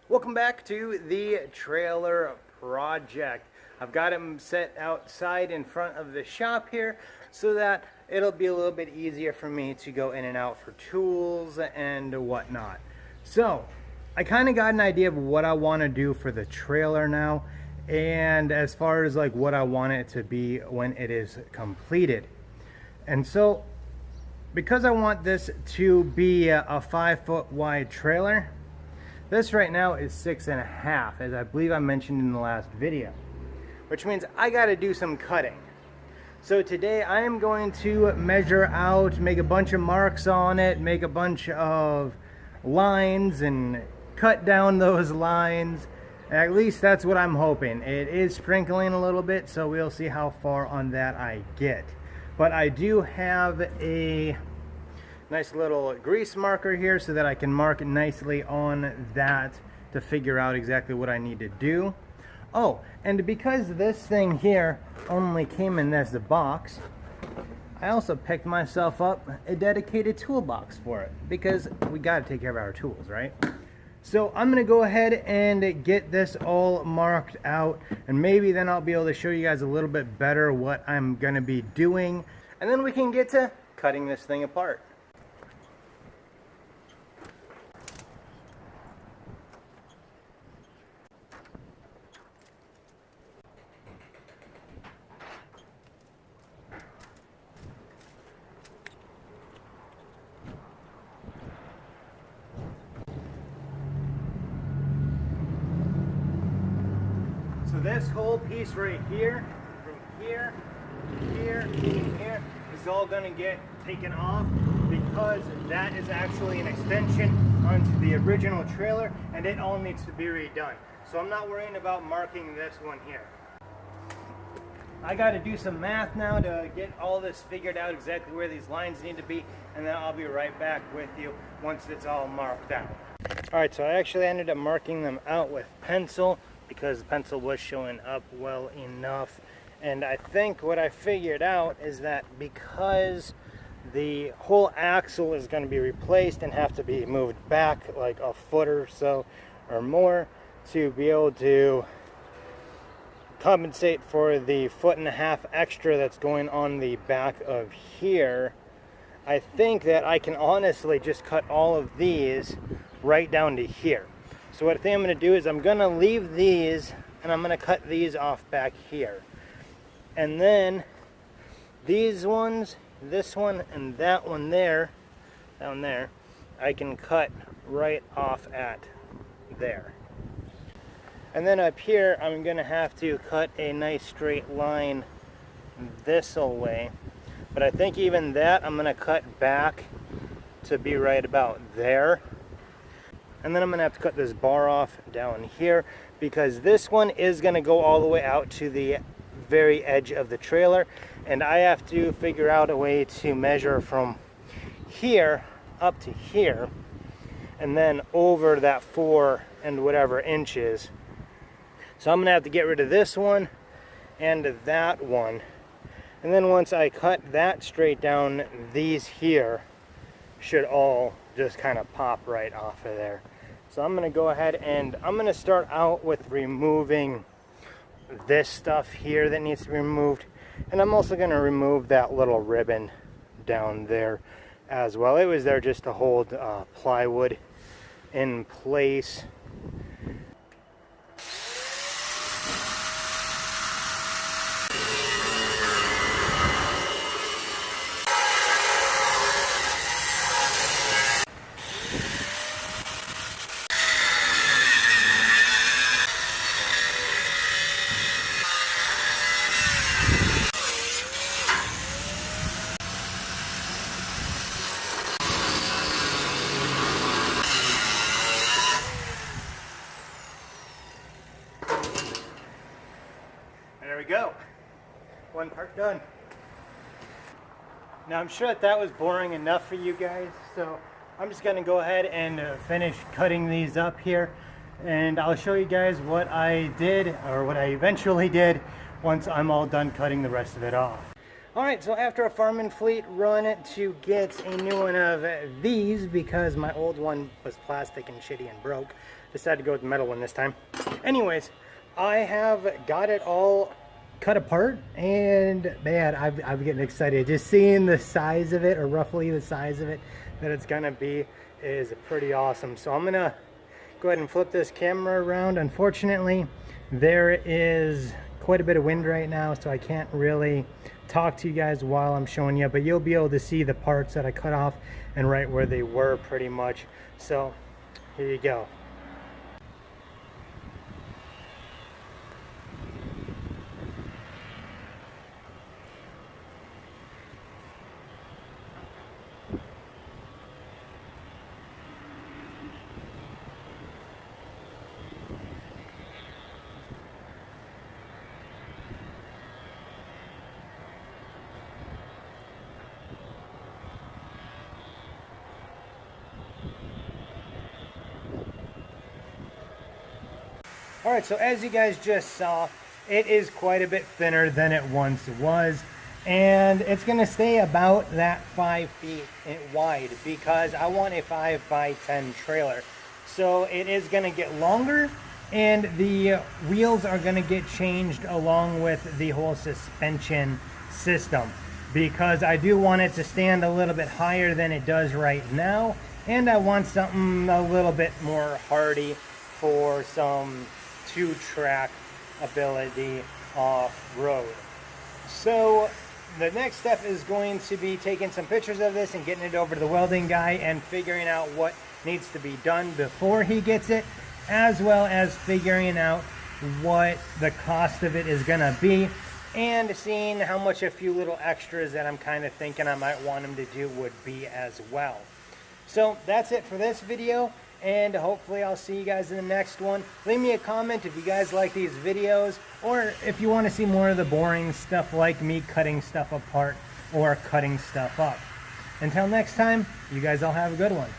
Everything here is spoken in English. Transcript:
Welcome back to the trailer project. I've got them set outside in front of the shop here so that it'll be a little bit easier for me to go in and out for tools and whatnot. So I kind of got an idea of what I want to do for the trailer now, and as far as like what I want it to be when it is completed. And so because I want this to be a 5-foot wide trailer, this right now is 6.5, as I believe I mentioned in the last video, which means I got to do some cutting. So today I am going to measure out, make a bunch of marks on it, make a bunch of lines and cut down those lines. At least that's what I'm hoping. It is sprinkling a little bit, so we'll see how far on that I get. But I do have a nice little grease marker here so that I can mark nicely on that to figure out exactly what I need to do. Oh, and because this thing here only came in this box, I also picked myself up a dedicated toolbox for it, because we got to take care of our tools, right? So I'm going to go ahead and get this all marked out, and maybe then I'll be able to show you guys a little bit better what I'm going to be doing, and then we can get to cutting this thing apart. So this whole piece right here, from here to here to here, is all going to get taken off, because that is actually an extension onto the original trailer and it all needs to be redone. So I'm not worrying about marking this one here. I got to do some math now to get all this figured out, exactly where these lines need to be, and then I'll be right back with you once it's all marked out. Alright, so I actually ended up marking them out with pencil, because the pencil was showing up well enough. And I think what I figured out is that because the whole axle is going to be replaced and have to be moved back like a foot or so or more to be able to compensate for the 1.5 foot extra that's going on the back of here, I think that I can honestly just cut all of these right down to here. So what I think I'm going to do is I'm going to leave these and I'm going to cut these off back here. And then these ones, this one and that one there, down there, I can cut right off at there. And then up here I'm going to have to cut a nice straight line this way. But I think even that I'm going to cut back to be right about there. And then I'm going to have to cut this bar off down here, because this one is going to go all the way out to the very edge of the trailer, and I have to figure out a way to measure from here up to here and then over that 4 and whatever inches. So I'm going to have to get rid of this one and that one, and then once I cut that straight down, these here should all just kind of pop right off of there. So I'm going to go ahead and I'm going to start out with removing this stuff here that needs to be removed, and I'm also going to remove that little ribbon down there as well. It was there just to hold plywood in place. There we go. One part done. Now I'm sure that was boring enough for you guys, so I'm just going to go ahead and finish cutting these up here, and I'll show you guys what I did, or what I eventually did, once I'm all done cutting the rest of it off. Alright, so after a Farm and Fleet run to get a new one of these, because my old one was plastic and shitty and broke, decided to go with the metal one this time. Anyways, I have got it all cut apart, and man, I'm getting excited. Just seeing the size of it, or roughly the size of it that it's gonna be, is pretty awesome. So I'm gonna go ahead and flip this camera around. Unfortunately, there is quite a bit of wind right now, so I can't really talk to you guys while I'm showing you, but you'll be able to see the parts that I cut off and right where they were pretty much. So here you go. All right, so as you guys just saw, it is quite a bit thinner than it once was, and it's gonna stay about that 5 feet wide because I want a 5x10 trailer. So it is gonna get longer, and the wheels are gonna get changed along with the whole suspension system, because I do want it to stand a little bit higher than it does right now, and I want something a little bit more hardy for some 2-track ability off-road. So the next step is going to be taking some pictures of this and getting it over to the welding guy and figuring out what needs to be done before he gets it, as well as figuring out what the cost of it is gonna be, and seeing how much a few little extras that I'm kind of thinking I might want him to do would be as well. So that's it for this video, and hopefully I'll see you guys in the next one. Leave me a comment if you guys like these videos, or if you want to see more of the boring stuff like me cutting stuff apart or cutting stuff up. Until next time, you guys all have a good one.